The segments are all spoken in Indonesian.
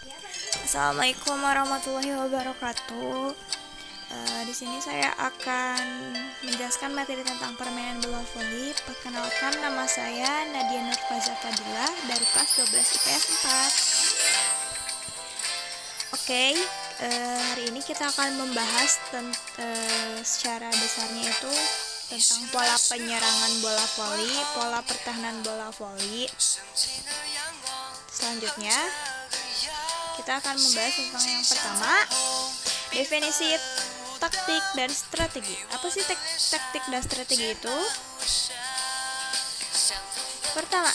Assalamualaikum warahmatullahi wabarakatuh. Di sini saya akan menjelaskan materi tentang permainan bola voli. Perkenalkan, nama saya Nadia Nurfaza Fadila dari kelas 12 IPS 4. Oke, hari ini kita akan membahas secara besarnya itu tentang pola penyerangan bola voli, pola pertahanan bola voli. Selanjutnya, kita akan membahas tentang yang pertama, definisi taktik dan strategi. Apa sih taktik dan strategi itu? Pertama,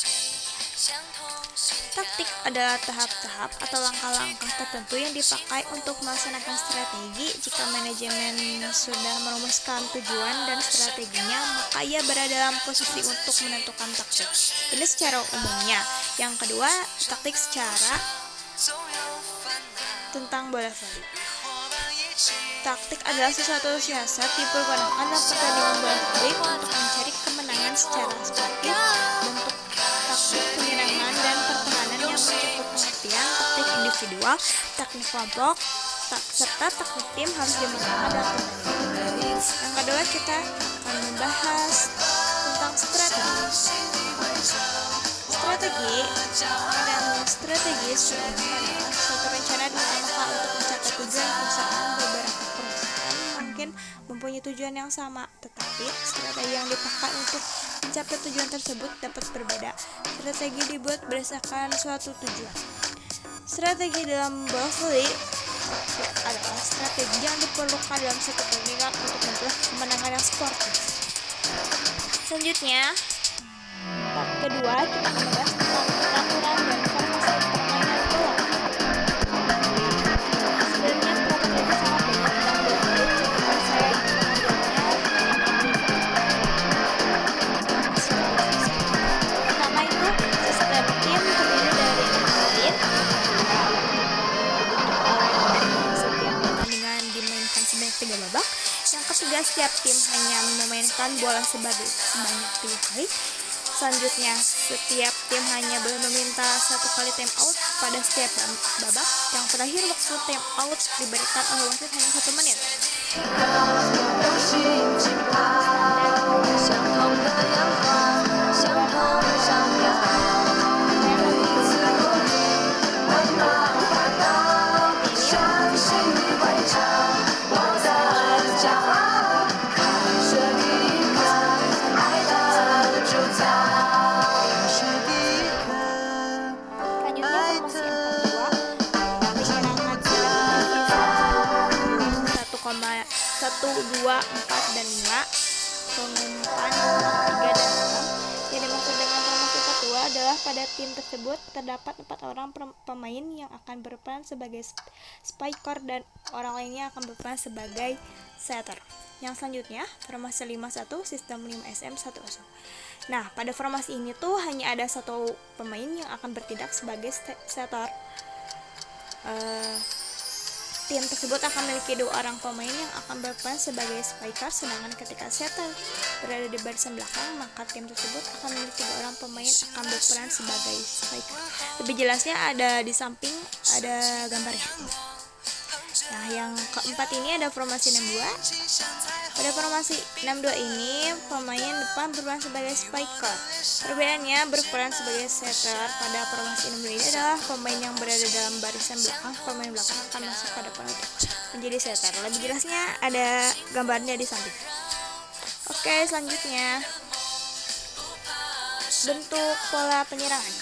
taktik adalah tahap-tahap atau langkah-langkah tertentu yang dipakai untuk melaksanakan strategi. Jika manajemen sudah merumuskan tujuan dan strateginya, maka ia berada dalam posisi untuk menentukan taktik. Ini secara umumnya. Yang kedua, taktik secara tentang bola voli. Taktik adalah sesuatu siasat dipergunakan dalam pertandingan bola voli untuk mencari kemenangan secara sportif. Bentuk taktik penyerangan dan pertahanan yang mencakup pengertian taktik individual, taktik kelompok, serta taktik tim harus dimainkan dalam pertandingan. Yang kedua, kita akan membahas tentang strategi. Strategi adalah suatu rencana diutamakan untuk mencapai tujuan perusahaan. Beberapa perusahaan mungkin mempunyai tujuan yang sama, tetapi strategi yang dipakai untuk mencapai tujuan tersebut dapat berbeda. Strategi dibuat berdasarkan suatu tujuan. Strategi dalam bola voli adalah strategi yang diperlukan dalam suatu pertandingan untuk memperoleh kemenangan yang sportif. Selanjutnya, part kedua, kita akan membahas tentang peraturan dan formasi permainan bola. Sebenarnya peraturan itu sangat banyak tentang bola voli, cuma saya pertama itu sistem tim terdiri dari 6 tim. Setiap pertandingan dimainkan sebanyak 3 babak. Yang ketiga, setiap tim hanya memainkan bola sebanyak 3 kali. Selanjutnya, setiap tim hanya boleh meminta 1 kali time out pada setiap babak. Yang terakhir, waktu time out diberikan oleh wasit hanya 1 menit. Selanjutnya, formasi yang kedua, 1, 2, 4, dan 5. Pengumpulan 3 dan 6. Yang dimaksud dengan formasi kedua adalah pada tim tersebut terdapat 4 orang pemain yang akan berperan sebagai spiker dan orang lainnya akan berperan sebagai setter. Yang selanjutnya, formasi 5-1, sistem 5SM 1-0. Nah, pada formasi ini tuh hanya ada 1 pemain yang akan bertindak sebagai setter. Tim tersebut akan memiliki 2 orang pemain yang akan berperan sebagai spiker, sedangkan ketika setter berada di barisan belakang, maka tim tersebut akan memiliki 2 orang pemain yang akan berperan sebagai spiker. Lebih jelasnya ada di samping, ada gambarnya. Nah, yang keempat ini ada formasi 6-2. Pada formasi 6-2 ini, pemain depan berperan sebagai spiker. Perbedaannya, berperan sebagai setter pada formasi 6-2 ini adalah pemain yang berada dalam barisan belakang. Pemain belakang akan masuk pada depan untuk menjadi setter. Lebih jelasnya ada gambarnya di samping. Oke, selanjutnya, bentuk pola penyerangan.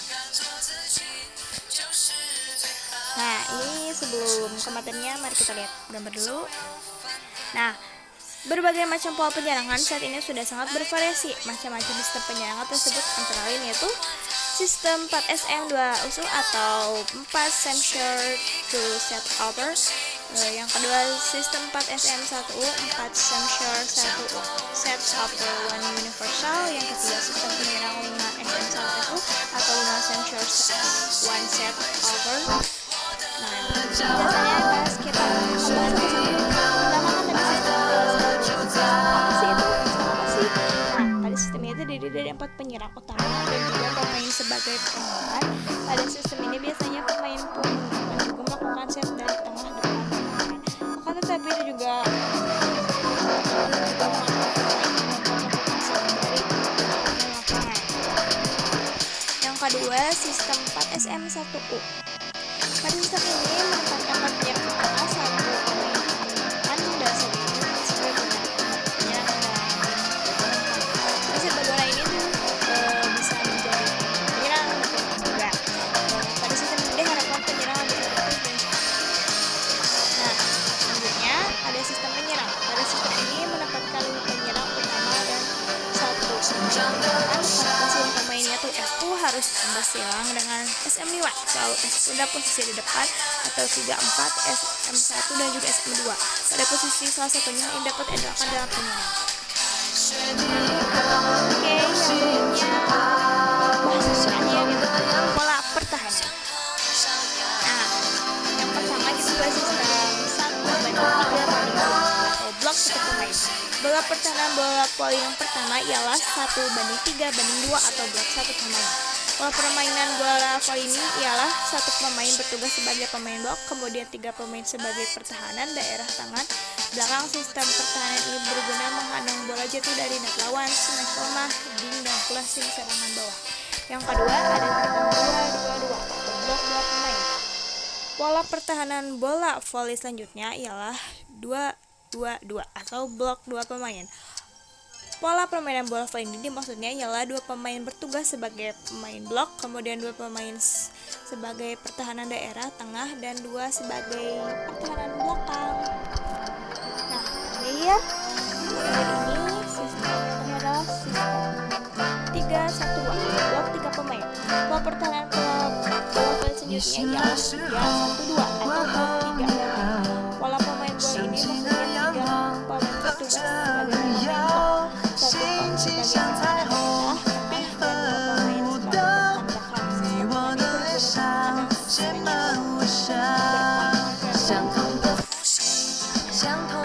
Nah, ini sebelum ke materinya, mari kita lihat gambar dulu. Nah, berbagai macam pola penyerangan saat ini sudah sangat bervariasi. Macam-macam sistem penyerangan tersebut antara lain yaitu sistem 4SM 2 usul atau 4 center to set over. Yang kedua, sistem 4SM 1U, 4 center 1 set over 1 universal. Yang ketiga, sistem penyerang 5SM 1U atau 5 center 1 set over. Nah, biasanya bahas kita membahas pertama kan tadi sistem itu terdiri dari 4 penyerang utama dan juga pemain sebagai penyerang. Pada sistem ini biasanya pemain pengumpan juga 1U. Pada sistem ini menempatkan 4 penyerang utama, 1 pemain depan dan 1 pemain sebagai penyerang dan serbaguna ini bisa menjadi penyerang juga. Pada sistem ini diharapkan penyerang lebih efektif dan nah, selanjutnya ada sistem penyerang. Pada sistem ini menempatkan 5 penyerang utama dan 1 posisi pemainnya tuh FU harus bersilang dengan SM5, selalu S udah posisi di depan atau 34, SM1 dan juga SM2. Pada posisi salah satunya yang dapat diandalkan dalam penyerang. Oke, yang selanjutnya bahasanya gitu, pola pertahanan. Nah, yang pertama kita bahas sistem 1:3 atau blok 1 pemain. Bola pertahanan bola voli yang pertama ialah 1:3/2 atau blok 1 pemain. Pola permainan bola voli ini ialah 1 pemain bertugas sebagai pemain blok, kemudian 3 pemain sebagai pertahanan daerah tangan belakang. Sistem pertahanan ini berguna menghadang bola jatuh dari net lawan, smash lemah, ding dan closing serangan bawah. Yang kedua ada sistem 2-2-2 atau blok 2 pemain. Pola pertahanan bola voli selanjutnya ialah 2-2-2 atau blok 2 pemain. Pola permainan bola voli ini maksudnya ialah 2 pemain bertugas sebagai pemain blok, kemudian 2 pemain sebagai pertahanan daerah tengah dan 2 sebagai pertahanan belakang. Nah, ini ya. Ini sistemnya adalah sistem 3-1-2 blok 3 pemain. Pola pertahanan bola voli selanjutnya ialah 3-1-2 atau blok 3 pemain. Pola pemain bola ini maksudnya 3 pemain bertugas sebagai pemain blok, 1 pemain sebagai pertahanan daerah tengah dan 2 pemain sebagai pertahanan belakang. Sistem ini berguna menghadang